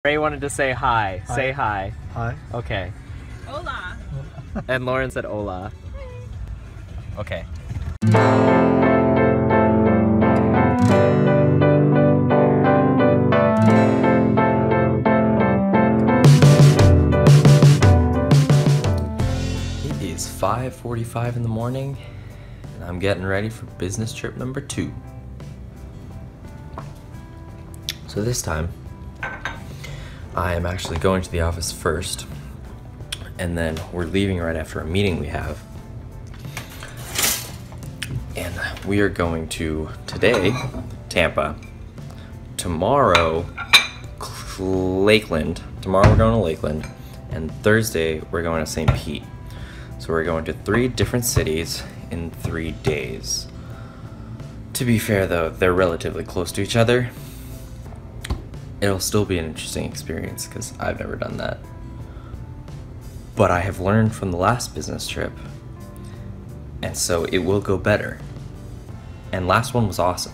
Ray wanted to say hi. Hi. Say hi. Hi. Okay. Hola. And Lauren said hola. Okay. It is 5:45 in the morning, and I'm getting ready for business trip number 2. So this time, I am actually going to the office first, and then we're leaving right after a meeting we have. And we are going to, today, Tampa. Tomorrow, Lakeland. Tomorrow we're going to Lakeland, and Thursday we're going to St. Pete. So we're going to 3 different cities in 3 days. To be fair though, they're relatively close to each other. It'll still be an interesting experience because I've never done that. But I have learned from the last business trip, and so it will go better. And last one was awesome.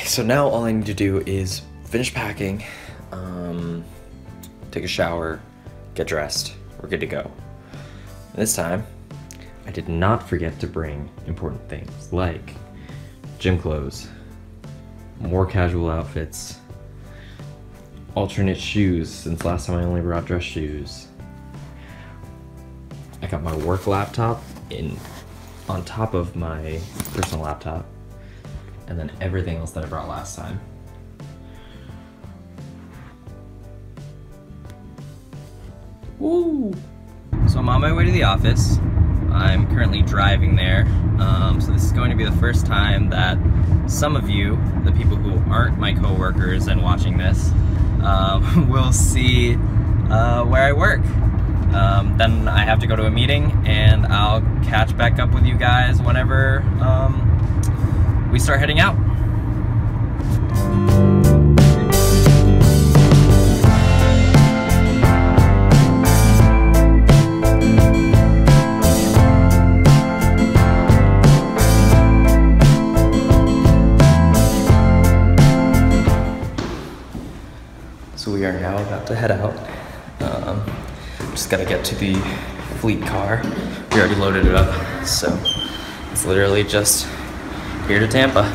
So now all I need to do is finish packing, take a shower, get dressed. We're good to go. And this time, I did not forget to bring important things like gym clothes, more casual outfits, alternate shoes since last time I only brought dress shoes. I got my work laptop on top of my personal laptop, and then everything else that I brought last time. Woo! So I'm on my way to the office. I'm currently driving there. So this is going to be the first time that some of you, the people who aren't my coworkers and watching this, will see where I work. Then I have to go to a meeting, and I'll catch back up with you guys whenever we start heading out. So we are now about to head out. Just gotta get to the fleet car. We already loaded it up, so it's literally just here to Tampa.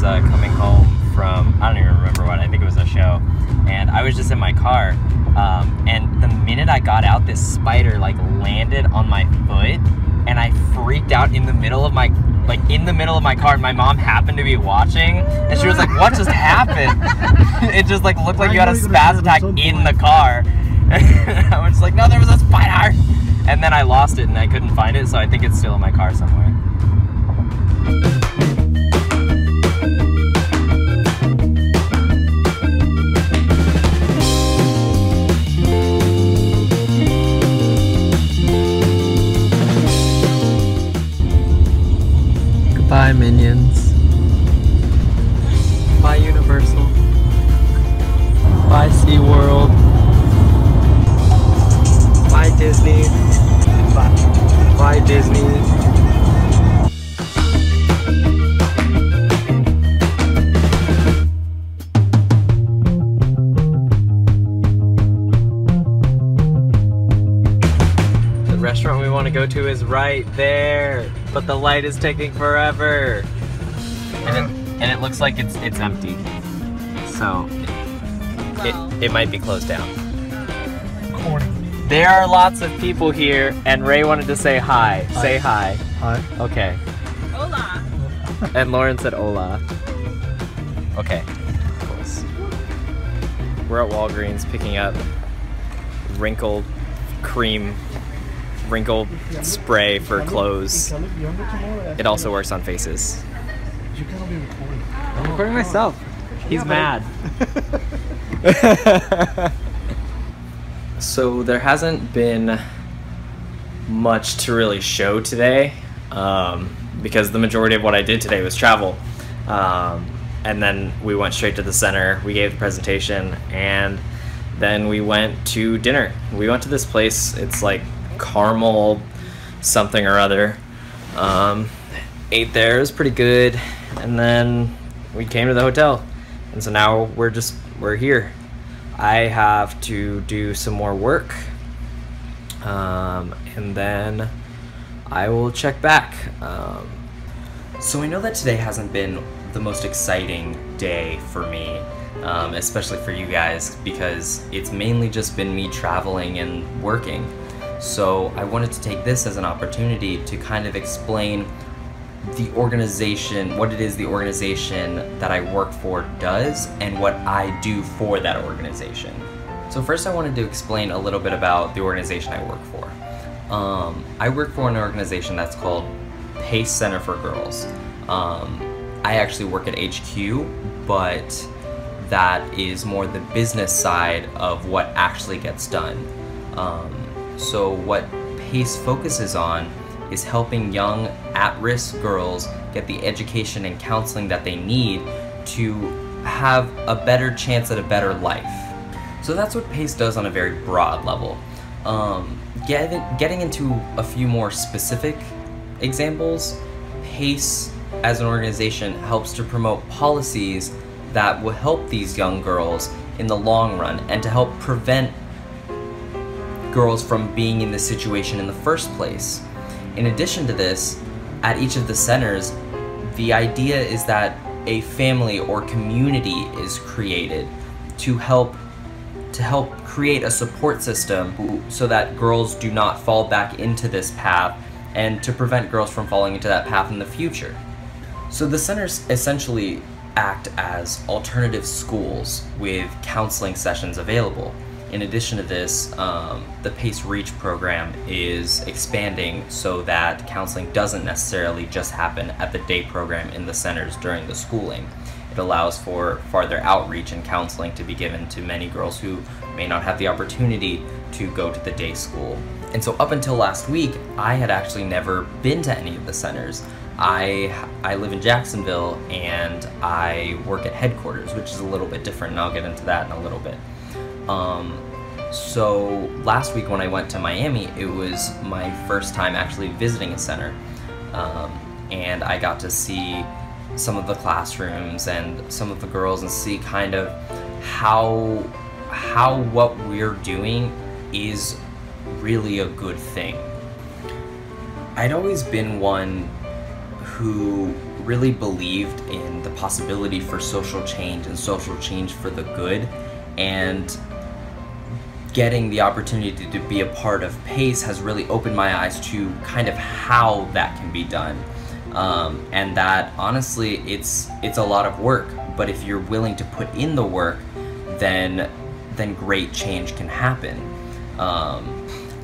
Coming home from, I don't even remember what, I think it was a show, and I was just in my car, and the minute I got out, this spider like landed on my foot, and I freaked out in the middle of my car, and my mom happened to be watching, and she was like, what just happened? It just like looked like you had a spaz attack in the car. And I was just like, no, there was a spider! And then I lost it and I couldn't find it, so I think it's still in my car somewhere. Bye, Minions. Bye, Universal. Bye, SeaWorld. Bye, Disney. Bye, Disney. The restaurant we want to go to is right there, but the light is taking forever, and it looks like it's empty, so it might be closed down. There are lots of people here, and Ray wanted to say hi. Hi. Say hi. Hi. Okay. Hola. And Lauren said hola. Okay. We're at Walgreens picking up wrinkle spray for clothes. It also works on faces. I'm recording myself. He's mad. So there hasn't been much to really show today, because the majority of what I did today was travel. And then we went straight to the center, we gave the presentation, and then we went to dinner. We went to this place, it's like caramel something or other. Ate there, it was pretty good, and then we came to the hotel. And so now we're here. I have to do some more work, and then I will check back. So I know that today hasn't been the most exciting day for me, especially for you guys, because it's mainly just been me traveling and working. So I wanted to take this as an opportunity to kind of explain the organization, what it is the organization that I work for does, and what I do for that organization. So first I wanted to explain a little bit about the organization I work for. I work for an organization that's called PACE Center for Girls. I actually work at HQ, but that is more the business side of what actually gets done. So what PACE focuses on is helping young, at-risk girls get the education and counseling that they need to have a better chance at a better life. So that's what PACE does on a very broad level. Getting into a few more specific examples, PACE as an organization helps to promote policies that will help these young girls in the long run and to help prevent girls from being in this situation in the first place. In addition to this, at each of the centers, the idea is that a family or community is created to help create a support system so that girls do not fall back into this path and to prevent girls from falling into that path in the future. So the centers essentially act as alternative schools with counseling sessions available. In addition to this, the PACE REACH program is expanding so that counseling doesn't necessarily just happen at the day program in the centers during the schooling. It allows for farther outreach and counseling to be given to many girls who may not have the opportunity to go to the day school. And so up until last week, I had actually never been to any of the centers. I live in Jacksonville and I work at headquarters, which is a little bit different, and I'll get into that in a little bit. So last week when I went to Miami, it was my first time actually visiting a center, and I got to see some of the classrooms and some of the girls and see kind of how what we're doing is really a good thing. I'd always been one who really believed in the possibility for social change and social change for the good, and getting the opportunity to be a part of PACE has really opened my eyes to kind of how that can be done. And that honestly, it's a lot of work, but if you're willing to put in the work, then great change can happen.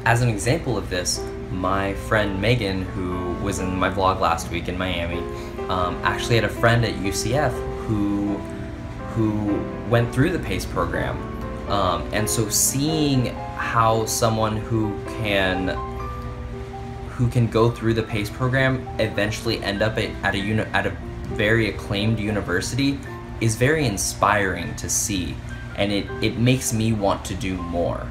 As an example of this, my friend Megan, who was in my vlog last week in Miami, actually had a friend at UCF who went through the PACE program. And so seeing how someone who can go through the PACE program eventually end up at a very acclaimed university is very inspiring to see, and it makes me want to do more.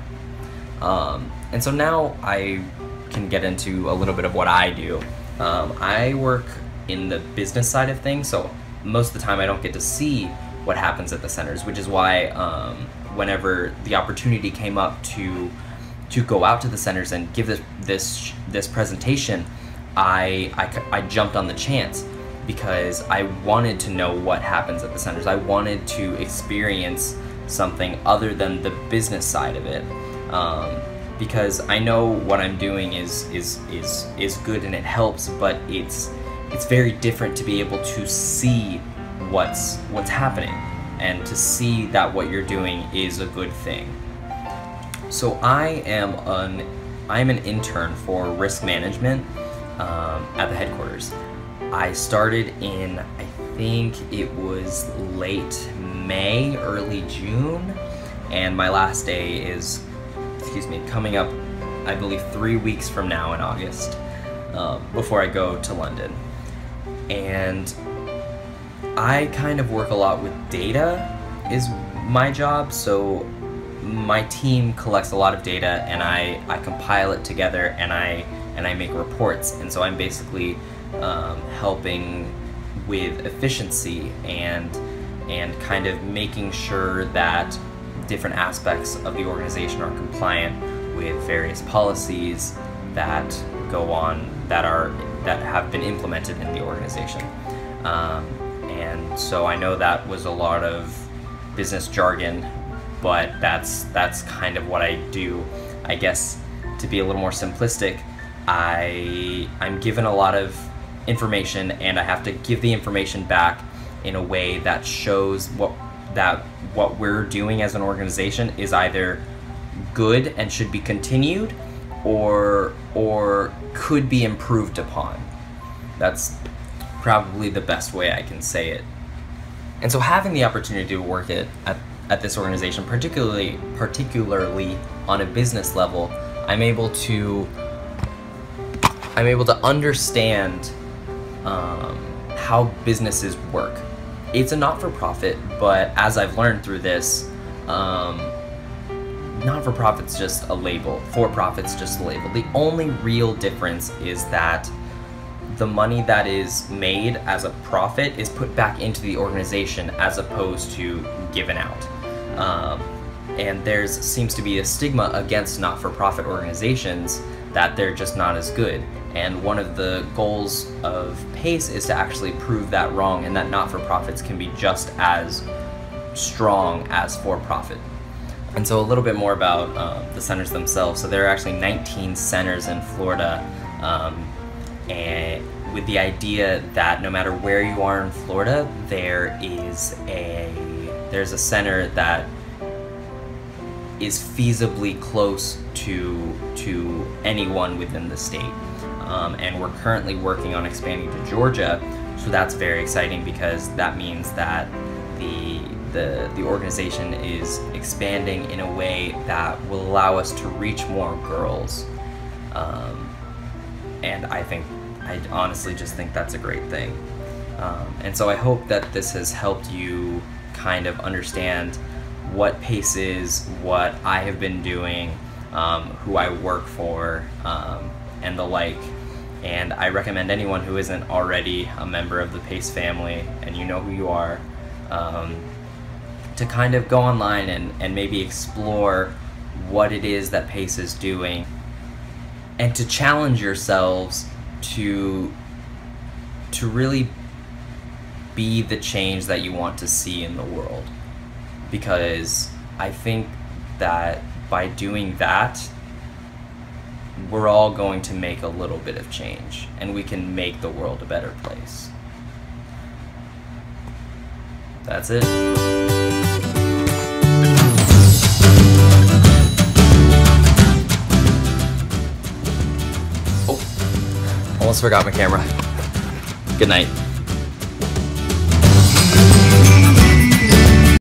And so now I can get into a little bit of what I do. I work in the business side of things, so most of the time I don't get to see what happens at the centers, which is why whenever the opportunity came up to go out to the centers and give this presentation, I jumped on the chance because I wanted to know what happens at the centers. I wanted to experience something other than the business side of it, because I know what I'm doing is good and it helps, but it's very different to be able to see what's happening and to see that what you're doing is a good thing. So I'm an intern for risk management at the headquarters. I started in, I think it was late May, early June, and my last day is, coming up, I believe 3 weeks from now in August, before I go to London. And I kind of work a lot with data is my job, so my team collects a lot of data and I compile it together and I make reports, and so I'm basically helping with efficiency and kind of making sure that different aspects of the organization are compliant with various policies that go on that have been implemented in the organization. And so I know that was a lot of business jargon, but that's kind of what I do. I guess to be a little more simplistic, I'm given a lot of information and I have to give the information back in a way that shows what we're doing as an organization is either good and should be continued or could be improved upon. That's probably the best way I can say it. And so having the opportunity to work at this organization, particularly on a business level, I'm able to understand how businesses work. It's a not-for-profit, but as I've learned through this, not-for-profit's just a label, for-profit's just a label. The only real difference is that the money that is made as a profit is put back into the organization as opposed to given out. And there seems to be a stigma against not-for-profit organizations that they're just not as good. And one of the goals of PACE is to actually prove that wrong, and that not-for-profits can be just as strong as for-profit. And so a little bit more about the centers themselves. So there are actually 19 centers in Florida, and with the idea that no matter where you are in Florida, there's a center that is feasibly close to anyone within the state. And we're currently working on expanding to Georgia, so that's very exciting because that means that the organization is expanding in a way that will allow us to reach more girls. And I honestly just think that's a great thing. And so I hope that this has helped you kind of understand what PACE is, what I have been doing, who I work for, and the like. And I recommend anyone who isn't already a member of the PACE family, and you know who you are, to kind of go online and maybe explore what it is that PACE is doing, and to challenge yourselves to really be the change that you want to see in the world. Because I think that by doing that, we're all going to make a little bit of change, and we can make the world a better place. That's it. Oh, almost forgot my camera. Good night.